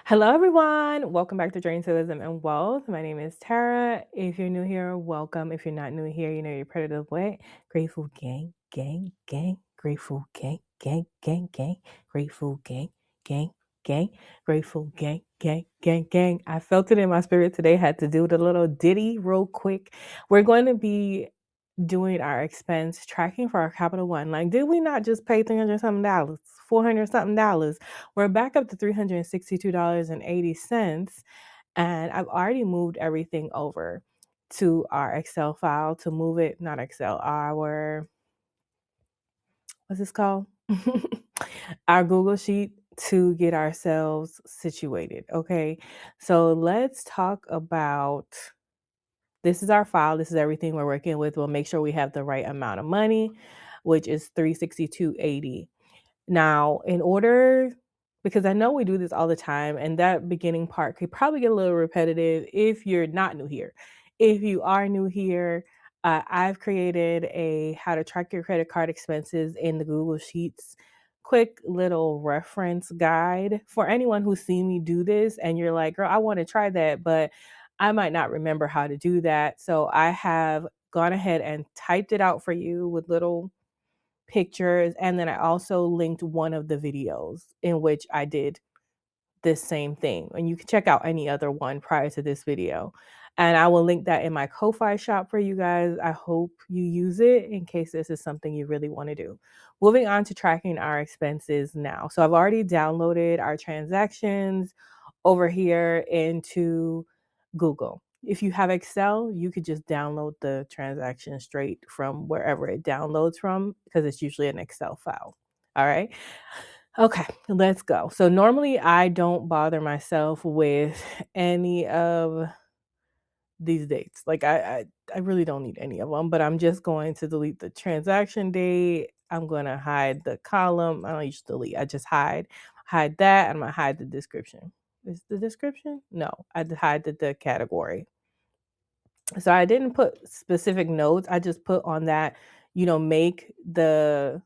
Hello, everyone. Welcome back to Drain Tourism and Wealth. My name is Tara. If you're new here, welcome. If you're not new here, you know you're part of the what? Grateful gang, gang, gang. Grateful gang, gang, gang, gang. Grateful gang, gang, gang. Grateful gang, gang, gang, gang. I felt it in my spirit today. Had to do the little ditty real quick. We're going to be doing our expense tracking for our Capital One. Like, did we not just pay $300 something dollars, $400 something dollars? We're back up to $362.80. And I've already moved everything over to our Excel file to move it, not Excel, our, what's this called? Our Google Sheet to get ourselves situated. Okay. So let's talk about this is our file. This is everything we're working with. We'll make sure we have the right amount of money, which is $362.80. Now, in order, because I know we do this all the time, and that beginning part could probably get a little repetitive if you're not new here. If you are new here, I've created a how to track your credit card expenses in the Google Sheets quick little reference guide for anyone who's seen me do this and you're like, girl, I want to try that, but I might not remember how to do that. So I have gone ahead and typed it out for you with little pictures. And then I also linked one of the videos in which I did this same thing. And you can check out any other one prior to this video. And I will link that in my Ko-Fi shop for you guys. I hope you use it in case this is something you really want to do. Moving on to tracking our expenses now. So I've already downloaded our transactions over here into Google. If you have Excel, you could just download the transaction straight from wherever it downloads from because it's usually an Excel file. All right. Okay, let's go. So normally I don't bother myself with any of these dates. Like I really don't need any of them, but I'm just going to delete the transaction date. I'm going to hide the column. I don't use delete. I just hide that. I'm going to hide the description. Is the description? No, I hide the category. So I didn't put specific notes. I just put on that, make the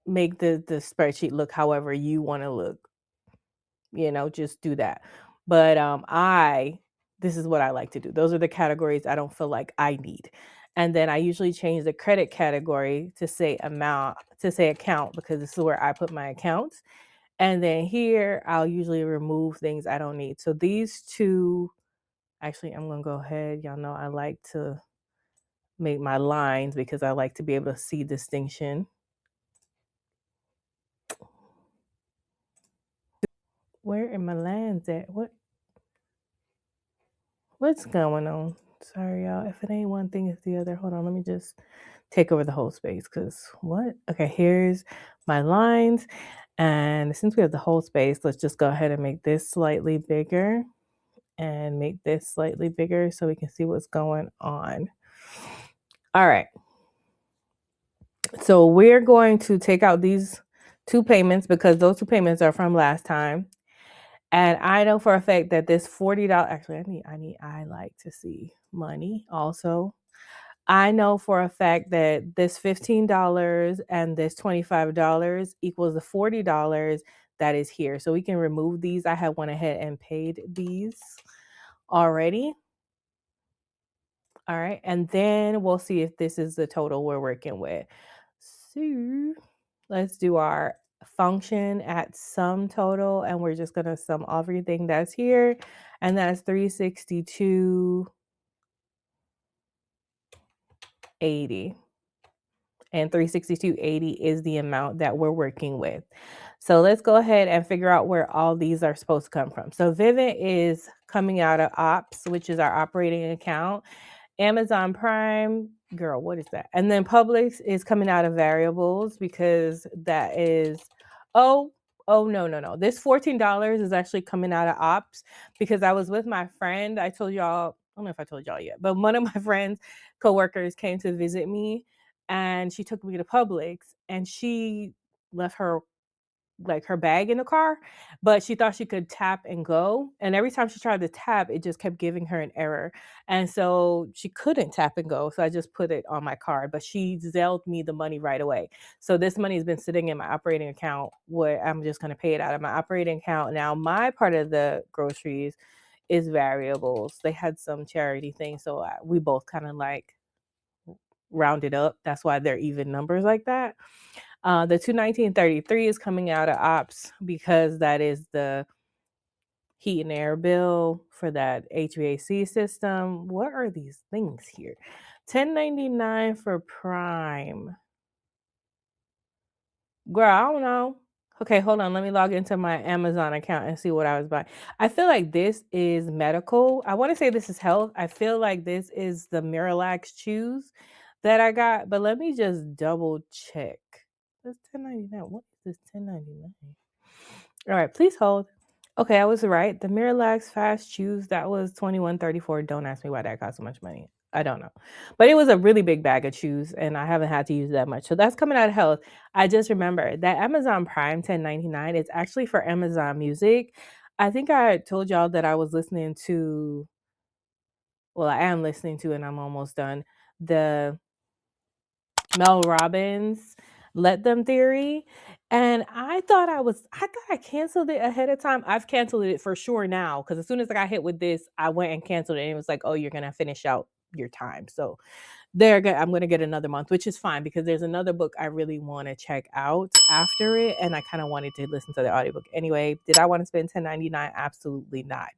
spreadsheet look however you want to look. Just do that. But this is what I like to do. Those are the categories I don't feel like I need. And then I usually change the credit category to say account because this is where I put my accounts. And then here I'll usually remove things I don't need. So these two, actually, I'm going to go ahead. Y'all know I like to make my lines because I like to be able to see distinction. Where are my lines at? What's going on? Sorry, y'all. If it ain't one thing, it's the other. Hold on. Let me just take over the whole space because what? Okay, here's my lines. And since we have the whole space, let's just go ahead and make this slightly bigger and make this slightly bigger so we can see what's going on. All right. So we're going to take out these two payments because those two payments are from last time. And I know for a fact that this $40, actually, I like to see money also. I know for a fact that this $15 and this $25 equals the $40 that is here. So we can remove these. I have went ahead and paid these already. All right. And then we'll see if this is the total we're working with. So let's do our function at sum total. And we're just going to sum everything that's here. And that's $362.80. And $362.80 is the amount that we're working with. So let's go ahead and figure out where all these are supposed to come from. So Vivint is coming out of ops, which is our operating account. Amazon Prime, girl, what is that? And then Publix is coming out of variables because that is, no. This $14 is actually coming out of ops because I was with my friend. I told y'all, I don't know if I told y'all yet, but one of my friends, coworkers came to visit me and she took me to Publix and she left her like her bag in the car, but she thought she could tap and go. And every time she tried to tap, it just kept giving her an error. And so she couldn't tap and go. So I just put it on my card, but she Zelled me the money right away. So this money has been sitting in my operating account where I'm just going to pay it out of my operating account. Now, my part of the groceries is variables. They had some charity thing. So we both kind of like rounded up. That's why they're even numbers like that. The 219.33 is coming out of ops because that is the heat and air bill for that HVAC system. What are these things here? 1099 for Prime. Girl, I don't know. Okay, hold on. Let me log into my Amazon account and see what I was buying. I feel like this is medical. I want to say this is health. I feel like this is the Miralax Chews that I got, but let me just double check. That's 1099. What is this 1099? All right, please hold. Okay, I was right. The Miralax Fast Chews, that was $21.34. Don't ask me why that cost so much money. I don't know. But it was a really big bag of chews, and I haven't had to use that much. So that's coming out of health. I just remember that Amazon Prime 1099 is actually for Amazon Music. I think I told y'all that I was listening to, well, I am listening to, and I'm almost done, the Mel Robbins Let Them Theory. And I thought I canceled it ahead of time. I've canceled it for sure now because as soon as I got hit with this, I went and canceled it. And it was like, oh, you're going to finish out your time. So I'm going to get another month, which is fine because there's another book I really want to check out after it. And I kind of wanted to listen to the audiobook. Anyway, did I want to spend $10.99? Absolutely not.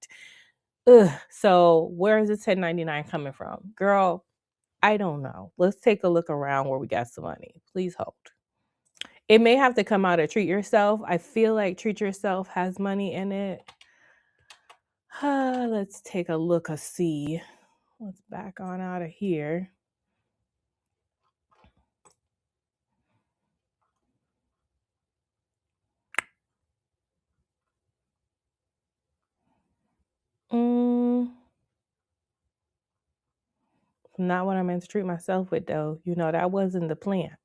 Ugh. So where is the $10.99 coming from? Girl, I don't know. Let's take a look around where we got some money. Please hold. It may have to come out of Treat Yourself. I feel like Treat Yourself has money in it. Let's take a look and see. Let's back on out of here. Not what I meant to treat myself with, though. You know, that wasn't the plan.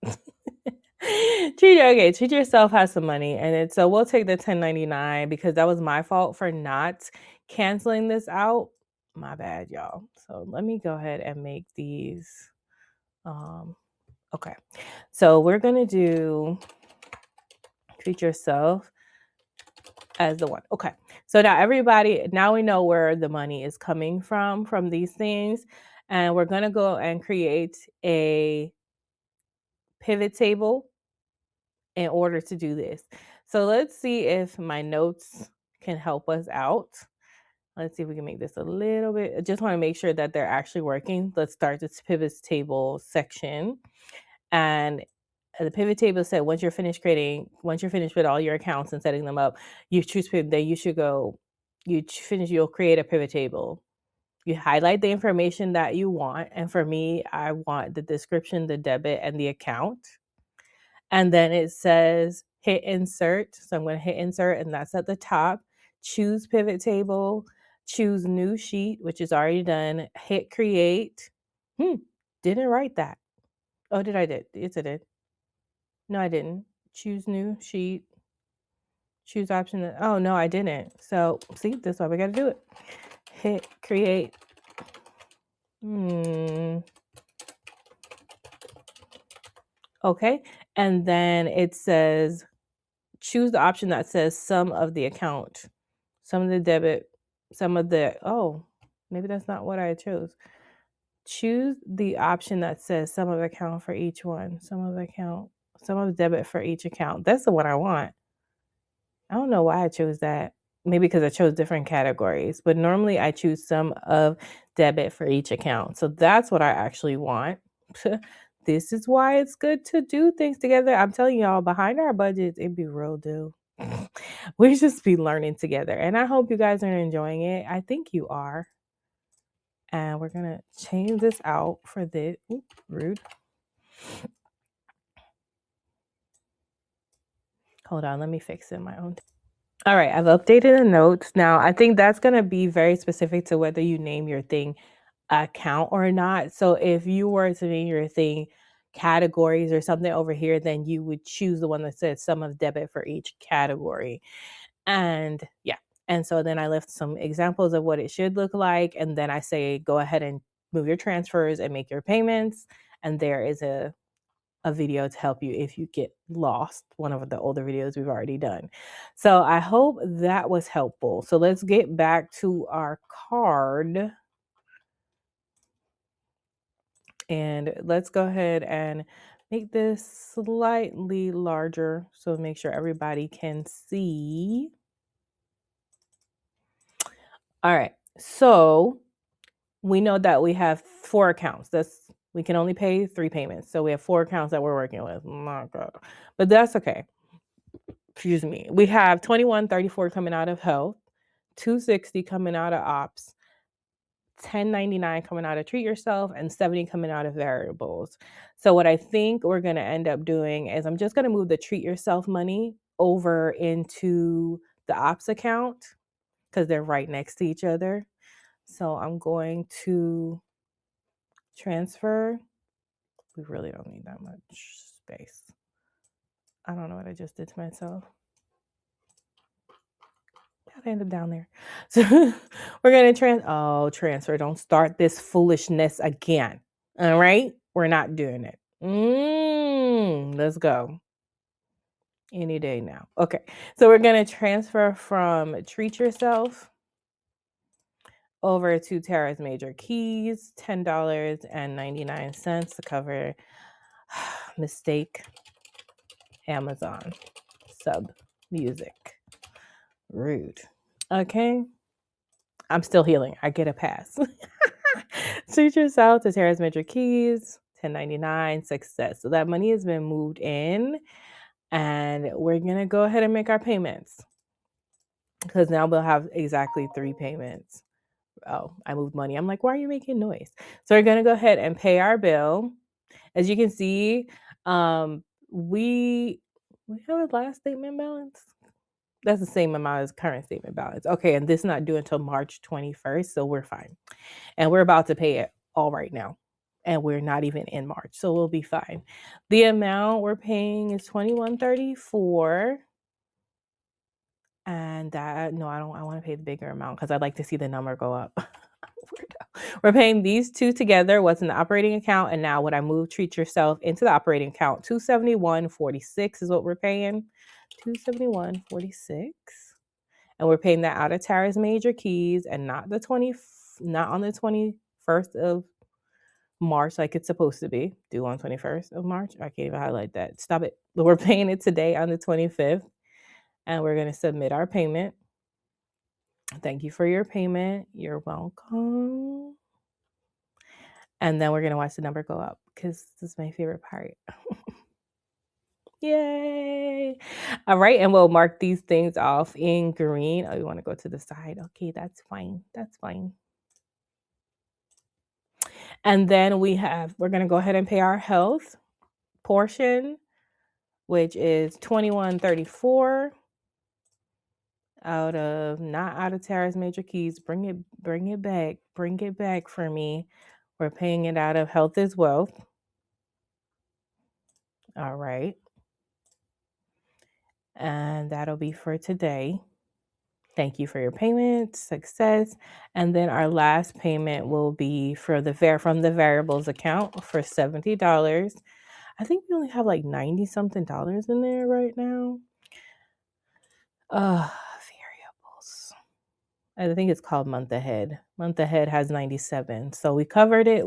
Treat Yourself has some money in it. So we'll take the $10.99 because that was my fault for not canceling this out. My bad, y'all. So let me go ahead and make these. Okay. So we're going to do Treat Yourself as the one. Okay. So now we know where the money is coming from these things. And we're going to go and create a pivot table in order to do this. So let's see if my notes can help us out. Let's see if we can make this a little bit. I just want to make sure that they're actually working. Let's start this pivot table section. And the pivot table said once you're finished with all your accounts and setting them up, you choose pivot, then you'll create a pivot table. You highlight the information that you want. And for me, I want the description, the debit, and the account. And then it says hit insert. So I'm going to hit insert, and that's at the top. Choose pivot table, choose new sheet, which is already done. Hit create. Didn't write that. Oh, did I did? Yes, I did. No, I didn't. Choose new sheet. Choose option. Oh, no, I didn't. So see, that's why we got to do it. Hit create. Okay. And then it says choose the option that says sum of the account, some of the debit, some of the, oh, maybe that's not what I chose. Choose the option that says sum of account for each one, sum of debit for each account. That's the one I want. I don't know why I chose that. Maybe because I chose different categories, but normally I choose sum of debit for each account. So that's what I actually want. This is why it's good to do things together. I'm telling y'all, behind our budgets, it'd be real do. We just be learning together. And I hope you guys are enjoying it. I think you are. And we're going to change this out for this. Ooh, rude. Hold on, let me fix it my own. All right, I've updated the notes. Now, I think that's going to be very specific to whether you name your thing account or not. So if you were to name your thing categories or something over here, then you would choose the one that says sum of debit for each category. And yeah. And so then I left some examples of what it should look like. And then I say, go ahead and move your transfers and make your payments. And there is a video to help you if you get lost, one of the older videos we've already done. So I hope that was helpful. So let's get back to our card. And let's go ahead and make this slightly larger so make sure everybody can see. All right. So we know that we have 4 accounts. We can only pay 3 payments. So we have 4 accounts that we're working with. My God. But that's okay. Excuse me. We have 2134 coming out of health, 260 coming out of ops, 1099 coming out of treat yourself, and 70 coming out of variables. So what I think we're going to end up doing is I'm just going to move the treat yourself money over into the ops account because they're right next to each other. So I'm going to transfer. We really don't need that much space. I don't know what I just did to myself. How'd I end up down there? So we're going to transfer. Don't start this foolishness again. All right? We're not doing it. Let's go. Any day now. Okay. So we're going to transfer from Treat Yourself over to Tara's Major Keys, $10.99 to cover mistake, Amazon, sub, music. Rude. Okay. I'm still healing. I get a pass. Treat yourself to Tara's Major Keys, $10.99, success. So that money has been moved in, and we're going to go ahead and make our payments because now we'll have exactly 3 payments. Oh, I moved money. I'm like, why are you making noise? So we're going to go ahead and pay our bill. As you can see, we have a last statement balance. That's the same amount as current statement balance. Okay, and this is not due until March 21st, so we're fine. And we're about to pay it all right now. And we're not even in March, so we'll be fine. The amount we're paying is $21.34. And I want to pay the bigger amount because I'd like to see the number go up. We're paying these 2 together, what's in the operating account, and now when I move Treat Yourself into the operating account, $271.46 is what we're paying. $271.46. And we're paying that out of Tara's Major Keys and not on the 21st of March like it's supposed to be. Due on 21st of March. I can't even highlight that. Stop it. But we're paying it today on the 25th. And we're going to submit our payment. Thank you for your payment. You're welcome. And then we're going to watch the number go up because this is my favorite part. Yay. All right. And we'll mark these things off in green. Oh, you want to go to the side? Okay, that's fine. That's fine. And then we're going to go ahead and pay our health portion, which is $21.34 not out of Tara's Major Keys. Bring it back for me. We're paying it out of Health is Wealth. All right. And that'll be for today. Thank you for your payment, success. And then our last payment will be from the variables account for $70. I think we only have like 90 something dollars in there right now. Variables. I think it's called month ahead. Month ahead has 97. So we covered it,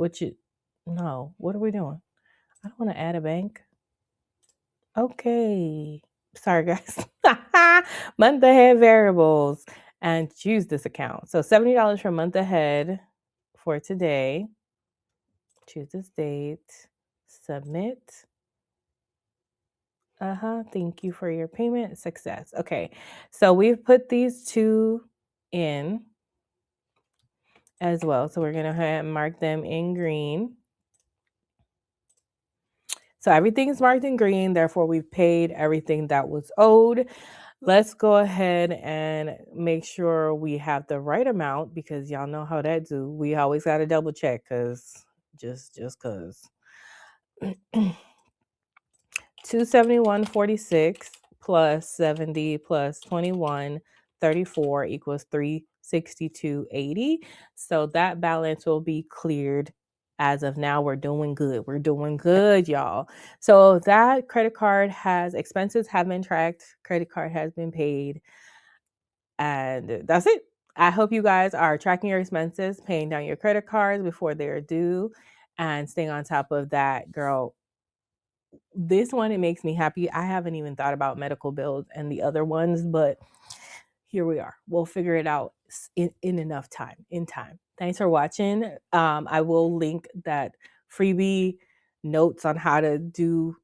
no, what are we doing? I don't want to add a bank. Okay. Sorry, guys. Month ahead variables and choose this account. So $70 for month ahead for today. Choose this date. Submit. Thank you for your payment. Success. Okay. So we've put these 2 in as well. So we're going to mark them in green. So everything's marked in green. Therefore, we've paid everything that was owed. Let's go ahead and make sure we have the right amount because y'all know how that do. We always got to double check just because. $271.46 plus 70 plus 21, 34 equals 362.80. So that balance will be cleared as of now. We're doing good. We're doing good, y'all. So that credit card has expenses have been tracked, credit card has been paid, and that's it. I hope you guys are tracking your expenses, paying down your credit cards before they're due, and staying on top of that, girl. This one, it makes me happy. I haven't even thought about medical bills and the other ones, but here we are. We'll figure it out in enough time, in time. Thanks for watching. I will link that freebie notes on how to do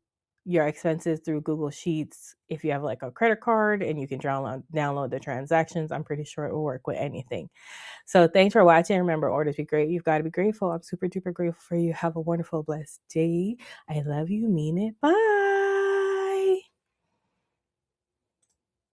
your expenses through Google Sheets. If you have like a credit card and you can download the transactions, I'm pretty sure it will work with anything. So thanks for watching. Remember, orders be great. You've got to be grateful. I'm super duper grateful for you. Have a wonderful, blessed day. I love you. Mean it. Bye.